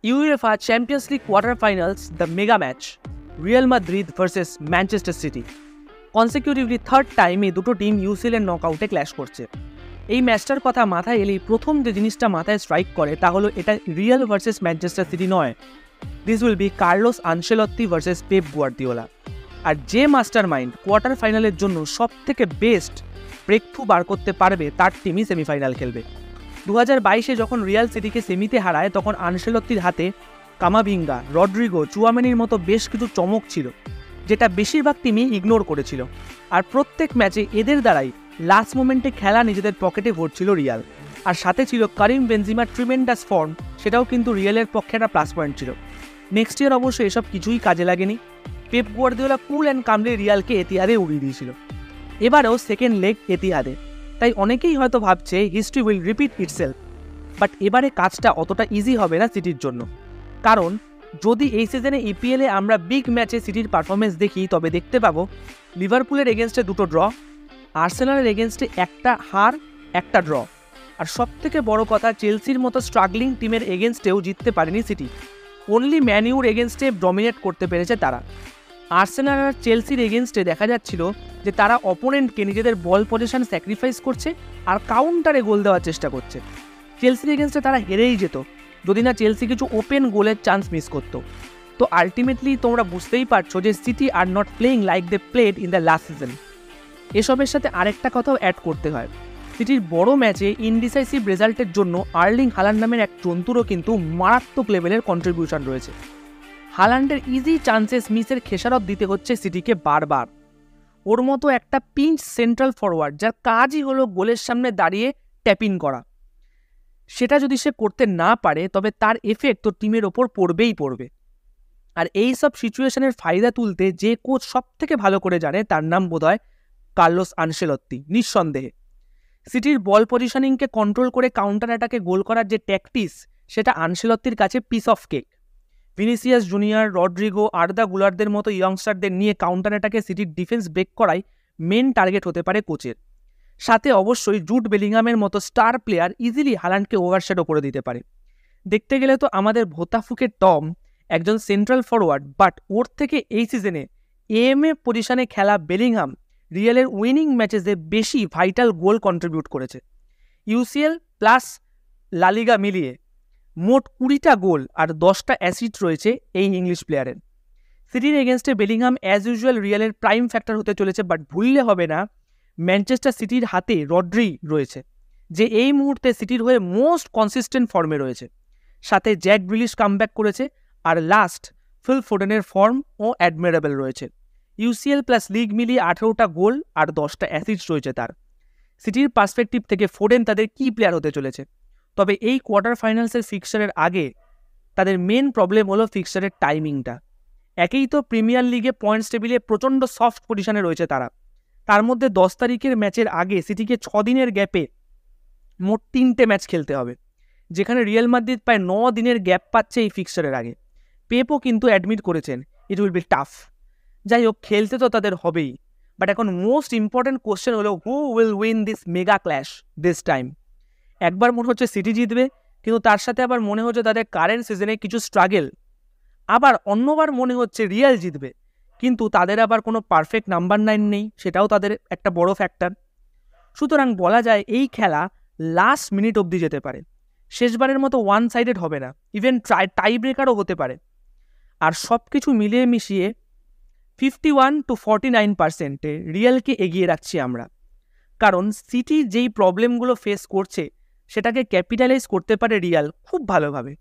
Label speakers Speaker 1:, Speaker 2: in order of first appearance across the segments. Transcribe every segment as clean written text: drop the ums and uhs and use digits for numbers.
Speaker 1: UEFA Champions League quarter-finals, the mega match, Real Madrid versus Manchester City. Consecutively third time এই দুটো team UCL এর নকআউটে clash করছে। এই ম্যাচটার কথা মাথায় এলেই প্রথম যে জিনিসটা মাথায় স্ট্রাইক করে তা হলো এটা রিয়াল ভার্সেস ম্যানচেস্টার সিটি নয়, this will be Carlos Ancelotti versus Pep Guardiola. আর যে মাস্টার মাইন্ড কোয়ার্টার ফাইনালের জন্য সব থেকে বেস্ট ব্রেক থ্রু বার করতে পারবে তার টিমই সেমিফাইনাল খেলবে। 2022-এ যখন রিয়াল সিটিকে সেমিতে হারায় তখন আনচেলত্তির হাতে কামাভিঙ্গা, রড্রিগো, চুয়ামেনির মতো বেশ কিছু চমক ছিল, যেটা বেশিরভাগ টিমই ইগনোর করেছিল। আর প্রত্যেক ম্যাচে এদের দ্বারাই লাস্ট মোমেন্টে খেলা নিজেদের পকেটে ভরছিল রিয়াল। আর সাথে ছিল কারিম বেনজিমার ট্রিমেন্ডাস ফর্ম, সেটাও কিন্তু রিয়ালের পক্ষে একটা প্লাস পয়েন্ট ছিল। নেক্সট ইয়ার অবশ্য এসব কিছুই কাজে লাগেনি। পেপ গুয়ার্দিওলা কুল অ্যান্ড কামলি রিয়ালকে এতিহাদে উড়িয়ে দিয়েছিল। এবারেও সেকেন্ড লেগ এতিহাদে, তাই অনেকেই হয়তো ভাবছে history will repeat itself. But এবারে কাজটা অতটা ইজি হবে না সিটির জন্য, কারণ যদি এই সিজনে ইপিএলে আমরা বিগ ম্যাচে সিটির পারফরমেন্স দেখি তবে দেখতে পাবো লিভারপুলের এগেনস্টে দুটো ড্র, আর্সেনালের এগেনস্টে একটা হার, একটা ড্র। আর সবথেকে বড় কথা, চেলসির মতো স্ট্রাগলিং টিমের এগেনস্টেও জিততে পারেনি সিটি, অনলি ম্যানইউর এগেনস্টে ডমিনেট করতে পেরেছে তারা। আর্সেনাল আর চেলসির এগেনস্টে দেখা যাচ্ছিল যে তারা অপোনেন্টকে নিজেদের বল পজিশন স্যাক্রিফাইস করছে আর কাউন্টারে গোল দেওয়ার চেষ্টা করছে। চেলসির এগেনস্টে তারা হেরেই যেত যদি না চেলসি কিছু ওপেন গোলের চান্স মিস করতো। তো আলটিমেটলি তোমরা বুঝতেই পারছো যে City are not playing like they played in the last season. এসবের সাথে আরেকটা কথাও অ্যাড করতে হয়, সিটির বড় ম্যাচে ইনডিসাইসিভ রেজাল্টের জন্য আর্লিং হালান্ড নামের এক জন্তুরও কিন্তু মারাত্মক লেভেলের কন্ট্রিবিউশন রয়েছে। হালান্ডের ইজি চান্সেস মিসের খেসারত দিতে হচ্ছে সিটিকে বারবার। ওর মতো একটা পিঞ্চ সেন্ট্রাল ফরওয়ার্ড যার কাজই হলো গোলের সামনে দাঁড়িয়ে ট্যাপিং করা, সেটা যদি সে করতে না পারে তবে তার এফেক্ট তো টিমের ওপর পড়বেই পড়বে। আর এই সব সিচুয়েশনের ফায়দা তুলতে যে কোচ সব থেকে ভালো করে জানে তার নাম বোধহয় কার্লোস আনচেলত্তি, নিঃসন্দেহে। সিটির বল পজিশনিংকে কন্ট্রোল করে কাউন্টার অ্যাটাকে গোল করার যে ট্যাকটিক্স, সেটা আনচেলত্তির কাছে piece of cake. Vinicius Junior, Rodrigo, Arda গুলারদের মতো ইয়ংস্টারদের নিয়ে কাউন্টার অ্যাটাকে সিটির ডিফেন্স ব্রেক করাই মেন টার্গেট হতে পারে কোচের। সাথে অবশ্যই জুড বেলিংহামের মতো স্টার প্লেয়ার ইজিলি হালান্ডকে ওভারশ্যাডো করে দিতে পারে। দেখতে গেলে তো আমাদের ভোতাফুকের টম একজন সেন্ট্রাল ফরওয়ার্ড, বাট ওর থেকে এই সিজনে এএমএ পজিশনে খেলা বেলিংহাম রিয়ালের উইনিং ম্যাচেসে বেশি ভাইটাল গোল কন্ট্রিবিউট করেছে। ইউসিএল প্লাস লালিগা মিলিয়ে মোট 20টা গোল আর 10টা অ্যাসিস্ট রয়েছে এই ইংলিশ প্লেয়ারের। সিটির এগেনস্টে বেলিংহাম অ্যাজ ইউজুয়াল রিয়ালের প্রাইম ফ্যাক্টর হতে চলেছে, বাট ভুললে হবে না ম্যানচেস্টার সিটির হাতে রড্রি রয়েছে, যে এই মুহূর্তে সিটির হয়ে মোস্ট কনসিস্টেন্ট ফর্মে রয়েছে। সাথে জ্যাক গ্রিলিশ কামব্যাক করেছে, আর লাস্ট ফিল ফোডেনের ফর্ম ও অ্যাডমিরেবল রয়েছে। ইউসিএল প্লাস লিগ মিলিয়ে 18টা গোল আর 10টা অ্যাসিস্ট রয়েছে তার। সিটির পার্সপেক্টিভ থেকে ফোডেন তাদের কি প্লেয়ার হতে চলেছে। তবে এই কোয়ার্টার ফাইনালসের ফিক্সচারের আগে তাদের মেন প্রবলেম হলো ফিক্সচারের টাইমিংটা। একেই তো প্রিমিয়ার লিগে পয়েন্টস টেবিলে প্রচণ্ড সফট পজিশনে রয়েছে তারা, তার মধ্যে 10 তারিখের ম্যাচের আগে সিটিকে 6 দিনের গ্যাপে মোট 3টে ম্যাচ খেলতে হবে, যেখানে রিয়াল মাদ্রিদ প্রায় 9 দিনের গ্যাপ পাচ্ছে এই ফিক্সচারের আগে। পেপও কিন্তু অ্যাডমিট করেছেন ইট উইল বি টাফ। যাই হোক, খেলতে তো তাদের হবেই, বাট এখন মোস্ট ইম্পর্টেন্ট কোশ্চেন হলো who will win this mega clash this time. একবার মনে হচ্ছে সিটি জিতবে, কিন্তু তার সাথে আবার মনে হচ্ছে তাদের কারেন্ট সিজনে কিছু স্ট্রাগল। আবার অন্যবার মনে হচ্ছে রিয়াল জিতবে, কিন্তু তাদের আবার কোনো পারফেক্ট নাম্বার 9 নেই, সেটাও তাদের একটা বড় ফ্যাক্টর। সুতরাং বলা যায় এই খেলা লাস্ট মিনিট অবধি যেতে পারে, শেষবারের মতো ওয়ান সাইডেড হবে না, ইভেন টাই ব্রেকারও হতে পারে। আর সব কিছু মিলিয়ে মিশিয়ে 51-49% রিয়ালকে এগিয়ে রাখছি আমরা, কারণ সিটি যেই প্রবলেমগুলো ফেস করছে সেটাকে ক্যাপিটালাইজ করতে পারে রিয়াল খুব ভালোভাবে।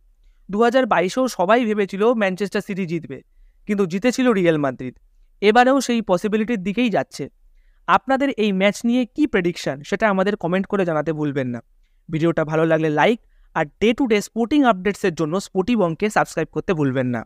Speaker 1: 2022-এও সবাই ভেবেছিল ম্যানচেস্টার সিটি জিতবে, কিন্তু জিতেছিল রিয়াল মাদ্রিদ। এবারেও সেই পসিবিলিটির দিকেই যাচ্ছে। আপনাদের এই ম্যাচ নিয়ে কি প্রেডিকশন সেটা আমাদের কমেন্ট করে জানাতে ভুলবেন না। ভিডিওটা ভালো লাগলে like, R day to day sporting আপডেটসের জন্য স্পোর্টিবংকে সাবস্ক্রাইব করতে ভুলবেন না।